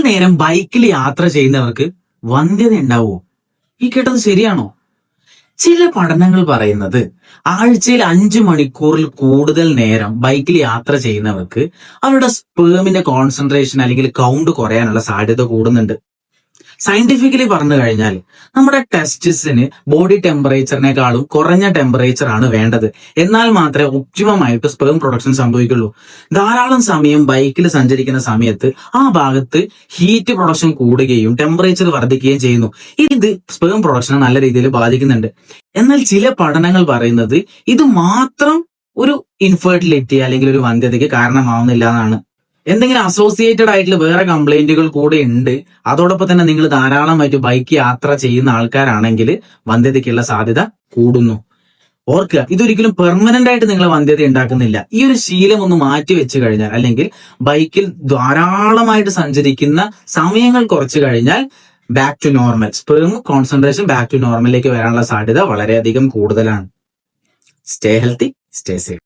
നേരം ബൈക്കിൽ യാത്ര ചെയ്യുന്നവർക്ക് വന്ധ്യത ഉണ്ടാവുമോ? ഈ കേട്ടത് ശരിയാണോ? ചില പഠനങ്ങൾ പറയുന്നത് ആഴ്ചയിൽ 5 മണിക്കൂറിൽ കൂടുതൽ നേരം ബൈക്കിൽ യാത്ര ചെയ്യുന്നവർക്ക് അവരുടെ സ്പേമിന്റെ കോൺസെൻട്രേഷൻ അല്ലെങ്കിൽ കൗണ്ട് കുറയാനുള്ള സാധ്യത കൂടുന്നുണ്ട്. സയന്റിഫിക്കലി പറഞ്ഞു കഴിഞ്ഞാൽ നമ്മുടെ ടെസ്റ്റിസിന് ബോഡി ടെമ്പറേച്ചറിനേക്കാളും കുറഞ്ഞ ടെമ്പറേച്ചർ ആണ് വേണ്ടത്. എന്നാൽ മാത്രമേ ഒപ്റ്റിമം ആയിട്ട് സ്പേം പ്രൊഡക്ഷൻ സംഭവിക്കുള്ളൂ. ധാരാളം സമയം ബൈക്കിൽ സഞ്ചരിക്കുന്ന സമയത്ത് ആ ഭാഗത്ത് ഹീറ്റ് പ്രൊഡക്ഷൻ കൂടുകയും ടെമ്പറേച്ചർ വർദ്ധിക്കുകയും ചെയ്യുന്നു. ഇത് സ്പേം പ്രൊഡക്ഷനെ നല്ല രീതിയിൽ ബാധിക്കുന്നുണ്ട്. എന്നാൽ ചില പഠനങ്ങൾ പറയുന്നത് ഇത് മാത്രം ഒരു ഇൻഫെർട്ടിലിറ്റി അല്ലെങ്കിൽ ഒരു വന്ധ്യതയ്ക്ക് കാരണമാവുന്നില്ല എന്നാണ്. എന്തെങ്കിലും അസോസിയേറ്റഡ് ആയിട്ടുള്ള വേറെ കംപ്ലൈന്റുകൾ കൂടെ ഉണ്ട്. അതോടൊപ്പം തന്നെ നിങ്ങൾ ധാരാളമായിട്ട് ബൈക്ക് യാത്ര ചെയ്യുന്ന ആൾക്കാരാണെങ്കിൽ വന്ധ്യതയ്ക്കുള്ള സാധ്യത കൂടുന്നു. ഓർക്കുക, ഇതൊരിക്കലും പെർമനന്റ് ആയിട്ട് നിങ്ങളെ വന്ധ്യത ഉണ്ടാക്കുന്നില്ല. ഈ ഒരു ശീലം ഒന്ന് മാറ്റി വെച്ച് കഴിഞ്ഞാൽ, അല്ലെങ്കിൽ ബൈക്കിൽ ധാരാളമായിട്ട് സഞ്ചരിക്കുന്ന സമയങ്ങൾ കുറച്ച് കഴിഞ്ഞാൽ back to normal, sperm concentration back to നോർമലിലേക്ക് വരാനുള്ള സാധ്യത വളരെയധികം കൂടുതലാണ്. Stay healthy, stay safe.